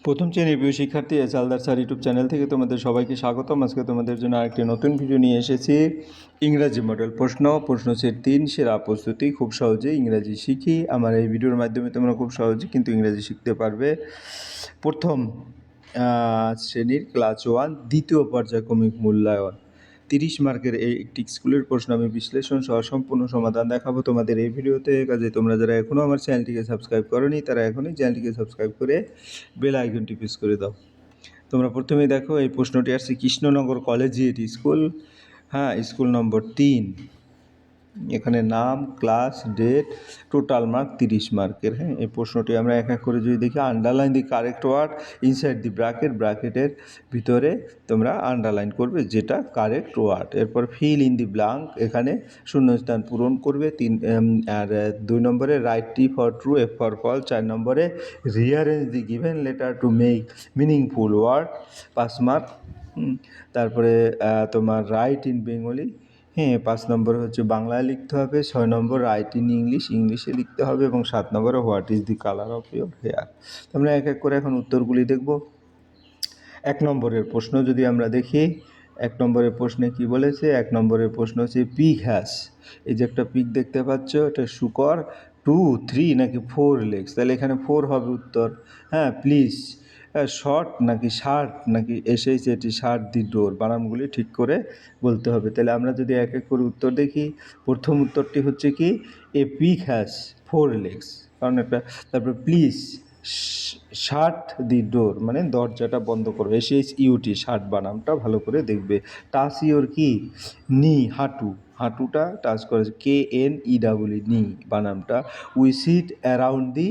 প্রথম শ্রেণীর প্রিয় শিক্ষার্থী চালদার স্যার ইউটিউব চ্যানেল থেকে তোমাদের সবাইকে স্বাগতম। আজকে তোমাদের জন্য আরেকটি নতুন ভিডিও নিয়ে এসেছি। ইংরাজি মডেল প্রশ্ন সেট 3 সেরা প্রস্তুতি। খুব সহজে ইংরাজি শিখি। আমার এই ভিডিওর মাধ্যমে তোমরা খুব সহজে কিন্তু ইংরাজি শিখতে পারবে। প্রথম শ্রেণীর ক্লাস 1 দ্বিতীয় পর্যায়ক্রমিক মূল্যায়ন 30 মার্কের এই একটি স্কুলের প্রশ্ন আমি বিশ্লেষণ সহ সম্পূর্ণ সমাধান দেখাবো তোমাদের এই ভিডিওতে। কাজে তোমরা যারা এখনও আমার চ্যানেলটিকে সাবস্ক্রাইব করোনি তারা এখনই চ্যানেলটিকে সাবস্ক্রাইব করে বেল আইকনটি প্রেস করে দাও। তোমরা প্রথমেই দেখো এই প্রশ্নটি আসছে Krishnanagar collegiate school, school number 3। এখানে নাম, ক্লাস, ডেট, টোটাল মার্ক 30 মার্কের। এই প্রশ্নটি আমরা এক এক করে যদি দেখি, underline the correct word inside the ব্র্যাকেটের ভিতরে তোমরা আন্ডারলাইন করবে যেটা কারেক্ট ওয়ার্ড। এরপর ফিল ইন দি ব্ল্যাঙ্ক, এখানে শূন্যস্থান পূরণ করবে। 2 নম্বরে write T for true, F for false. 4 নম্বরে rearrange the given letter to make meaningful word, 5 mark. তারপরে তোমার রাইট ইন বেঙ্গলি, 5 নম্বরে হচ্ছে বাংলায় লিখতে হবে। 6 নম্বর রাইট ইন ইংলিশে লিখতে হবে এবং 7 নম্বরে what is the colour of your hair. আমরা এক এক করে এখন উত্তরগুলি দেখব। 1 নম্বরের প্রশ্ন যদি আমরা দেখি, 1 নম্বরের প্রশ্নে কি বলেছে? 1 নম্বরের প্রশ্ন হচ্ছে পিগ হ্যাস, এই যে একটা পিগ দেখতে পাচ্ছ, এটা শুকর 2, 3 নাকি 4 লেগস? তাহলে এখানে 4 হবে উত্তর। প্লিজ শর্ট নাকি শার্ট নাকি এসেছে এটি শার্ট দি ডোর, বানানগুলি ঠিক করে বলতে হবে। তাহলে আমরা যদি এক এক করে উত্তর দেখি, প্রথম উত্তরটি হচ্ছে কি এ পিগ হ্যাজ 4 লেগস, কারণ একটা। তারপরে প্লিজ শার্ট দি ডোর মানে দরজাটা বন্ধ করবে, SHUT শার্ট বানানটা ভালো করে দেখবে। টাচ ইওর কি নি, হাঁটুটা টাচ করেছে, KNEWE নি বানানটা। We sit around the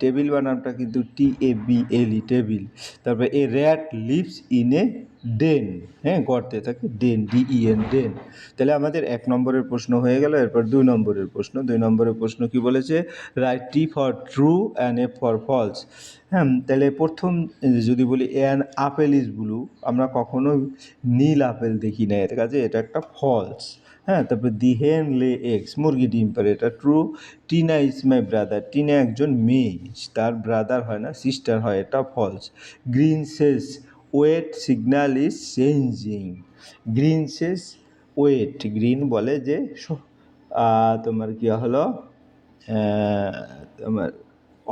table বানানটা কিন্তু TABLE টেবিল। তারপরে a rat lives in a den, গর্তে থাকে, DEN ডেন। তাহলে আমাদের 1 নম্বরের প্রশ্ন হয়ে গেল। এরপর 2 নম্বরের প্রশ্ন। 2 নম্বরের প্রশ্ন কি বলেছে? Write T for true and F for false. তাহলে প্রথম যদি বলি অ্যান আপেল ইজ ব্লু, আমরা কখনো নীল আপেল দেখি না, এর কাছে এটা একটা ফলস। তারপরে দি হেন লে এগস, মুরগি ডিম পারে, এটা true. Tina is my brother, Tina একজন মেয়ে, তার ব্রাদার হয় না, সিস্টার হয়, এটা false. Green says wait signal is changing, green says wait, green বলে যে তোমার কী হলো, তোমার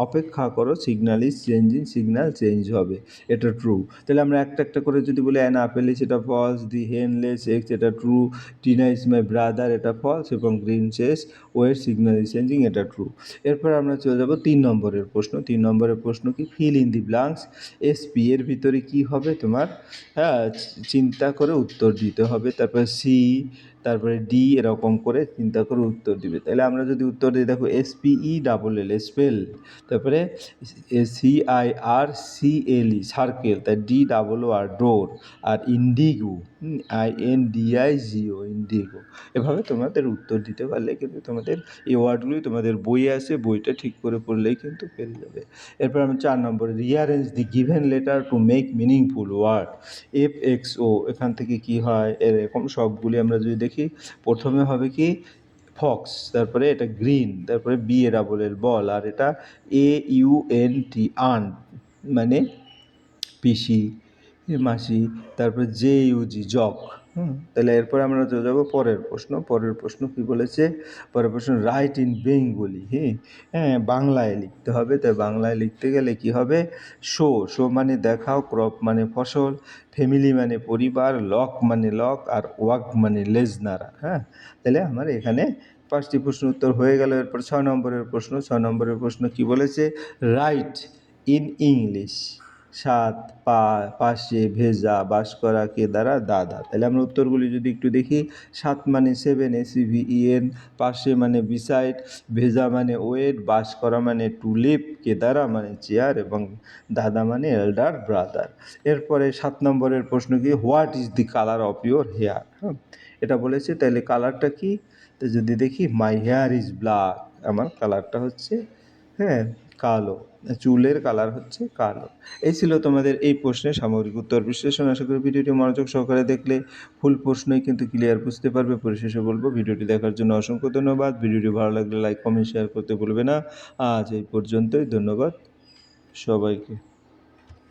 অপেক্ষা করো, signal is changing, signal change হবে, এটা ট্রু। তাহলে আমরা একটা একটা করে যদি বলি অ্যান আপেল ইজ, এটা false. The hen lays eggs, এটা true. Tina is my brother, এটা ফলস। এবং green says wait signal is changing, এটা ট্রু। এরপর আমরা চলে যাব 3 নম্বরের প্রশ্ন। 3 নম্বরের প্রশ্ন কি? Feel in the blanks. SP এর ভিতরে কি হবে তোমার? চিন্তা করে উত্তর দিতে হবে। তারপরে সি, তারপরে ডি, এরকম করে চিন্তা করে উত্তর দিবে। তাহলে আমরা যদি উত্তর দিই, দেখো SPELL স্পেল, তারপরে CIRCLE সার্কেল, তাই DOOR ডোর, আর ইন্ডিগো INDIGO ইন্ডিগো। এভাবে তোমাদের উত্তর দিতে পারলে কিন্তু তোমাদের এই ওয়ার্ডগুলি তোমাদের বইয়ে আছে, বইটা ঠিক করে পড়লেই কিন্তু পেরে যাবে। এরপর আমরা 4 নম্বরে rearrange the given letter to make meaningful word, FXO, এখান থেকে কি হয় এরকম সবগুলি আমরা যদি দেখি, প্রথমে হবে কি ফক্স, তারপরে এটা গ্রিন, তারপরে BALL বল, আর এটা AUNT আন্ট মানে পিসি, মাসি, তারপরে JUG জক। তাহলে এরপরে আমরা চলে যাবো পরের প্রশ্ন। পরের প্রশ্ন কি বলেছে? পরের প্রশ্ন রাইট ইন বেঙ্গলি, বাংলায় লিখতে হবে। তাই বাংলায় লিখতে গেলে কি হবে? শো মানে দেখাও, ক্রপ মানে ফসল, ফ্যামিলি মানে পরিবার, লক মানে লক, আর ওয়াক মানে লেজ নাড়া। তাহলে আমার এখানে 5টি প্রশ্ন উত্তর হয়ে গেল। এরপর 6 নম্বরের প্রশ্ন। 6 নম্বরের প্রশ্ন কি বলেছে? রাইট ইন ইংলিশ, সাত, পাশে, ভেজা, বাস করা, কে দ্বারা, দাদা। তাহলে আমরা উত্তরগুলি যদি একটু দেখি, 7 মানে 7, SEVEN, পাশে মানে বিসাইড, ভেজা মানে ওয়েট, বাস করা মানে টু লিভ, কে দ্বারা মানে চেয়ার, এবং দাদা মানে এল্ডার ব্রাদার। এরপরে 7 নম্বরের প্রশ্ন কি? What is the colour of your hair, এটা বলেছে। তাহলে কালারটা কি? তো যদি দেখি, মাই হেয়ার ইজ ব্ল্যাক, আমার কালারটা হচ্ছে কালো, চুলের কালার হচ্ছে কালো। এই ছিল তোমাদের এই প্রশ্নের সামগ্রিক উত্তর বিশ্লেষণ। আশা করি ভিডিওটি মনোযোগ সহকারে দেখলে ফুল প্রশ্নই কিন্তু ক্লিয়ার বুঝতে পারবে। পরিশেষে বলবো, ভিডিওটি দেখার জন্য অসংখ্য ধন্যবাদ। ভিডিওটি ভালো লাগলে লাইক, কমেন্ট, শেয়ার করতে ভুলবে না। আজ এই পর্যন্তই, ধন্যবাদ সবাইকে।